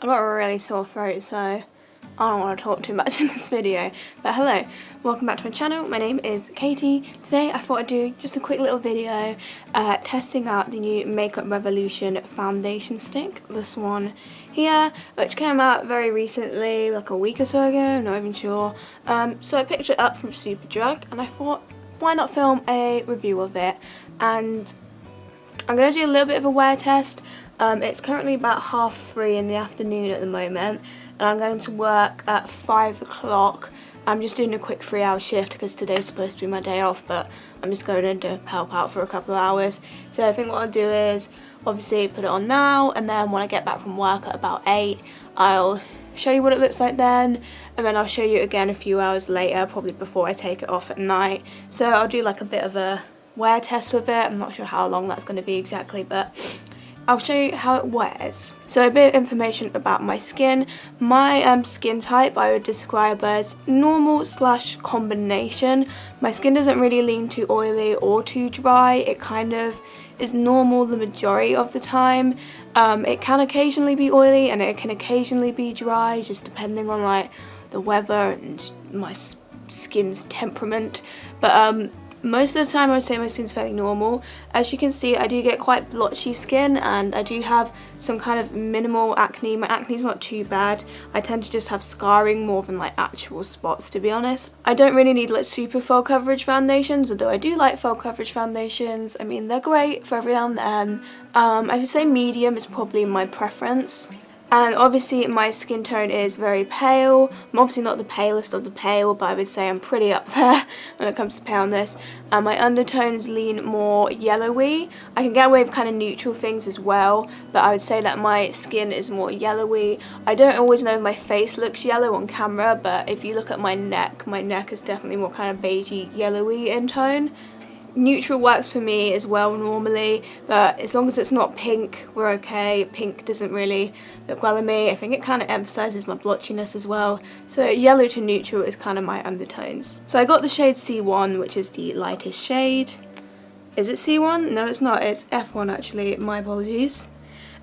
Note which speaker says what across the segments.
Speaker 1: I've got a really sore throat, so I don't want to talk too much in this video. But hello, welcome back to my channel. My name is Katie. Today I thought I'd do just a quick little video testing out the new Makeup Revolution foundation stick. This one here, which came out very recently, like a week or so ago, not even sure. So I picked it up from Superdrug and I thought, why not film a review of it? And I'm going to do a little bit of a wear test. It's currently about 3:30 in the afternoon at the moment, and I'm going to work at 5 o'clock. I'm just doing a quick 3-hour shift because today's supposed to be my day off, but I'm just going in to help out for a couple of hours. So I think what I'll do is obviously put it on now, and then when I get back from work at about 8, I'll show you what it looks like then, and then I'll show you again a few hours later, probably before I take it off at night. So I'll do like a bit of a wear test with it. I'm not sure how long that's going to be exactly, but I'll show you how it wears. So a bit of information about my skin. My skin type I would describe as normal / combination. My skin doesn't really lean too oily or too dry. It kind of is normal the majority of the time. It can occasionally be oily and it can occasionally be dry, just depending on like the weather and my skin's temperament. But most of the time I would say my skin's fairly normal. As you can see, I do get quite blotchy skin and I do have some kind of minimal acne. My acne's not too bad. I tend to just have scarring more than like actual spots, to be honest. I don't really need like super full coverage foundations, although I do like full coverage foundations. I mean, they're great for every now and then. I would say medium is probably my preference. And obviously my skin tone is very pale. I'm obviously not the palest of the pale, but I would say I'm pretty up there when it comes to paleness. My undertones lean more yellowy. I can get away with kind of neutral things as well, but I would say that my skin is more yellowy. I don't always know if my face looks yellow on camera, but if you look at my neck is definitely more kind of beigey yellowy in tone. Neutral works for me as well normally, but as long as it's not pink, we're okay. Pink doesn't really look well on me. I think it kind of emphasises my blotchiness as well. So yellow to neutral is kind of my undertones. So I got the shade C1, which is the lightest shade. Is it C1? No, it's not. It's F1 actually. My apologies.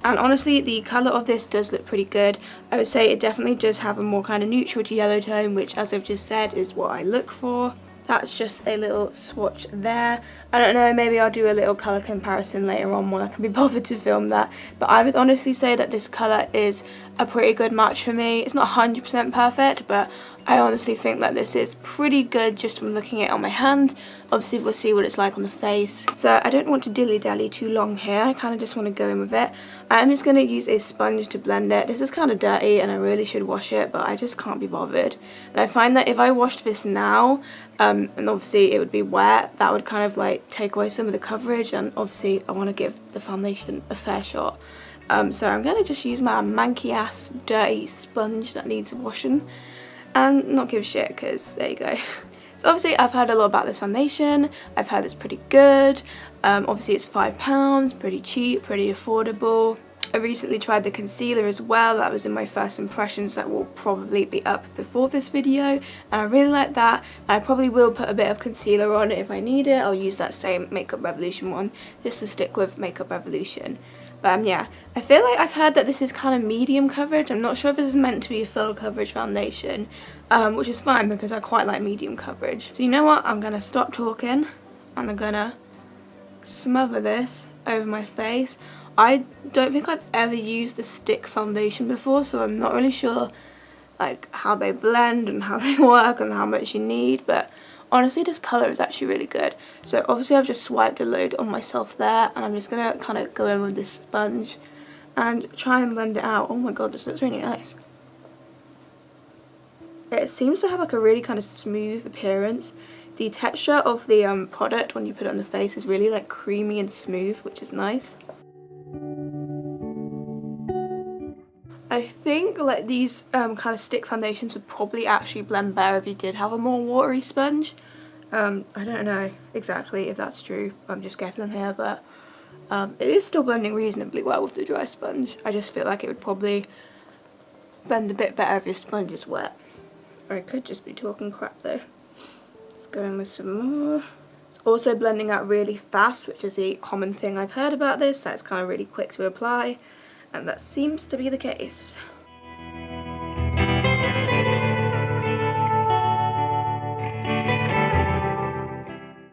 Speaker 1: And honestly, the colour of this does look pretty good. I would say it definitely does have a more kind of neutral to yellow tone, which, as I've just said, is what I look for. That's just a little swatch there. I don't know, maybe I'll do a little colour comparison later on when I can be bothered to film that. But I would honestly say that this colour is a pretty good match for me. It's not 100% perfect, but I honestly think that this is pretty good just from looking at it on my hand. Obviously we'll see what it's like on the face. So I don't want to dilly-dally too long here. I kind of just want to go in with it. I'm just going to use a sponge to blend it. This is kind of dirty and I really should wash it, but I just can't be bothered. And I find that if I washed this now, and obviously it would be wet, that would kind of like take away some of the coverage, and obviously I want to give the foundation a fair shot. So I'm going to just use my manky ass dirty sponge that needs washing and not give a shit, because there you go. So obviously I've heard a lot about this foundation. I've heard it's pretty good. Obviously it's £5, pretty cheap, pretty affordable. I recently tried the concealer as well. That was in my first impressions. That will probably be up before this video, and I really like that. I probably will put a bit of concealer on if I need it. I'll use that same Makeup Revolution one just to stick with Makeup Revolution. But yeah, I feel like I've heard that this is kind of medium coverage. I'm not sure if this is meant to be a full coverage foundation, which is fine because I quite like medium coverage. So you know what, I'm gonna stop talking and I'm gonna smother this over my face. I don't think I've ever used a stick foundation before, so I'm not really sure like how they blend and how they work and how much you need, but honestly this colour is actually really good. So obviously I've just swiped a load on myself there, and I'm just going to kind of go in with this sponge and try and blend it out. Oh my god, this looks really nice. It seems to have like a really kind of smooth appearance. The texture of the product when you put it on the face is really like creamy and smooth, which is nice. I think like these kind of stick foundations would probably actually blend better if you did have a more watery sponge. I don't know exactly if that's true, I'm just guessing here, but it is still blending reasonably well with the dry sponge. I just feel like it would probably blend a bit better if your sponge is wet. Or I could just be talking crap though. Let's go in with some more. It's also blending out really fast, which is a common thing I've heard about this, so it's kind of really quick to apply. And that seems to be the case.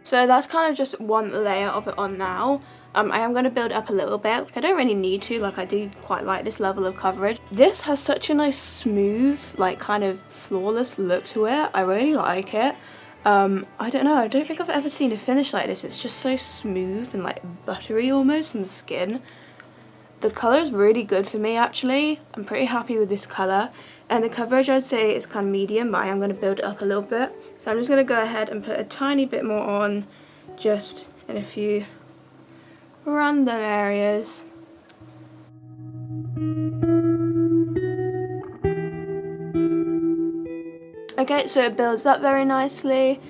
Speaker 1: So that's kind of just one layer of it on now. I am going to build up a little bit. Like, I don't really need to, like, I do quite like this level of coverage. This has such a nice smooth, like, kind of flawless look to it. I really like it. I don't know, I don't think I've ever seen a finish like this. It's just so smooth and like buttery almost in the skin. The colour is really good for me actually. I'm pretty happy with this colour. And the coverage I'd say is kind of medium, but I am going to build it up a little bit. So I'm just going to go ahead and put a tiny bit more on, just in a few random areas. Okay, so it builds up very nicely.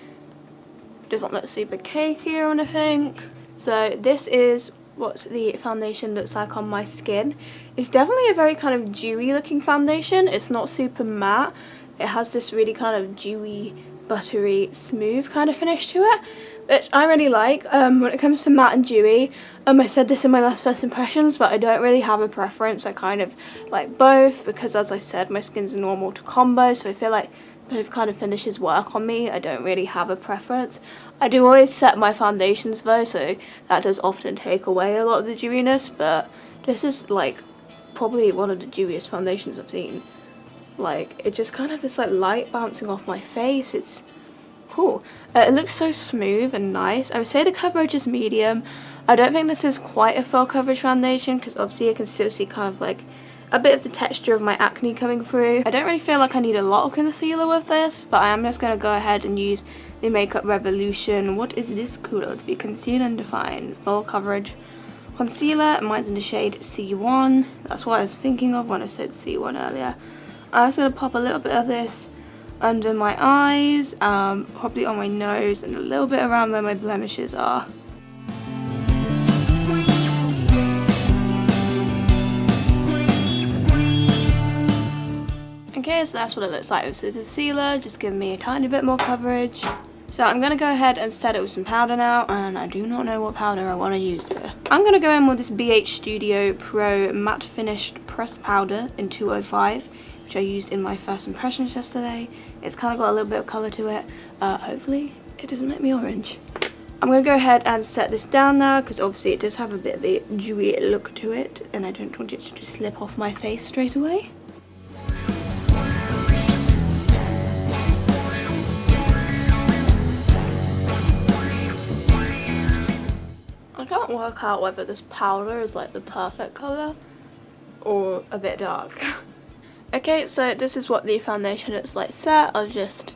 Speaker 1: Doesn't look super cakey or anything. So this is what the foundation looks like on my skin. It's definitely a very kind of dewy looking foundation. It's not super matte. It has this really kind of dewy, buttery, smooth kind of finish to it, which I really like. When it comes to matte and dewy, I said this in my last first impressions, but I don't really have a preference. I kind of like both because, as I said, my skin's normal to combo, so I feel like both kind of finishes work on me. I don't really have a preference. I do always set my foundations though, so that does often take away a lot of the dewiness, but this is like probably one of the dewiest foundations I've seen. Like, it just kind of this like light bouncing off my face. It's cool. It looks so smooth and nice. I would say the coverage is medium. I don't think this is quite a full coverage foundation because obviously I can still see kind of like a bit of the texture of my acne coming through. I don't really feel like I need a lot of concealer with this, but I am just going to go ahead and use the Makeup Revolution. What is this called? It's the Conceal and Define Full Coverage Concealer. Mine's in the shade C1. That's what I was thinking of when I said C1 earlier. I'm just going to pop a little bit of this under my eyes, probably on my nose, and a little bit around where my blemishes are. Okay, so that's what it looks like with the concealer, just giving me a tiny bit more coverage. So I'm going to go ahead and set it with some powder now, and I do not know what powder I want to use here. I'm going to go in with this BH Studio Pro Matte Finished Pressed Powder in 205, which I used in my first impressions yesterday. It's kind of got a little bit of colour to it. Hopefully it doesn't make me orange. I'm going to go ahead and set this down now, because obviously it does have a bit of a dewy look to it, and I don't want it to just slip off my face straight away. I can't work out whether this powder is like the perfect colour or a bit dark. Okay, so this is what the foundation looks like set. I'll just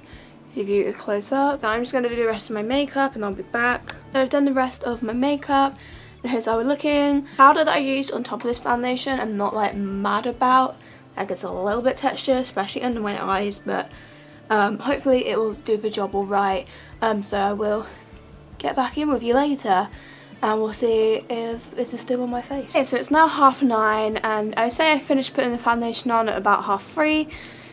Speaker 1: give you a close up. Now I'm just going to do the rest of my makeup and I'll be back. So I've done the rest of my makeup and here's how we're looking. Powder that I used on top of this foundation I'm not like mad about. Like, it's a little bit texture, especially under my eyes, but hopefully it will do the job alright. So I will get back in with you later and we'll see if this is still on my face. Okay, so it's now 9:30 and I say I finished putting the foundation on at about 3:30.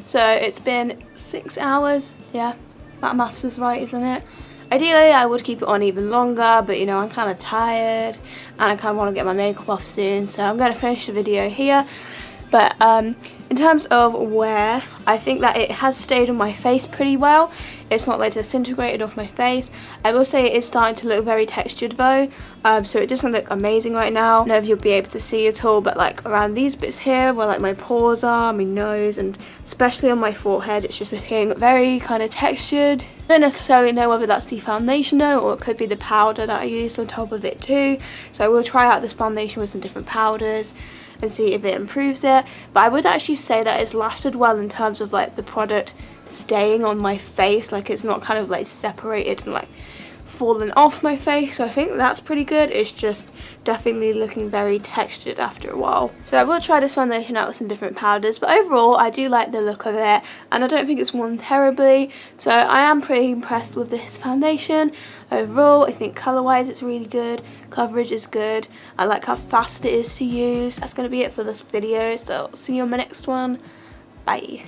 Speaker 1: So it's been 6 hours. Yeah, that maths is right, isn't it? Ideally I would keep it on even longer, but you know, I'm kind of tired and I kind of want to get my makeup off soon, so I'm going to finish the video here. But in terms of wear, I think that it has stayed on my face pretty well. It's not like disintegrated off my face. I will say it is starting to look very textured though, so it doesn't look amazing right now. I don't know if you'll be able to see at all, but like around these bits here where like my pores are, my nose, and especially on my forehead, it's just looking very kind of textured. I don't necessarily know whether that's the foundation though, or it could be the powder that I used on top of it too. So I will try out this foundation with some different powders and see if it improves it. But I would actually say that it's lasted well in terms of like the product staying on my face, like it's not kind of like separated and like fallen off my face, so I think that's pretty good. It's just definitely looking very textured after a while. So I will try this foundation out with some different powders, but overall I do like the look of it and I don't think it's worn terribly, so I am pretty impressed with this foundation. Overall I think colour wise it's really good, coverage is good, I like how fast it is to use. That's going to be it for this video, so see you on my next one. Bye.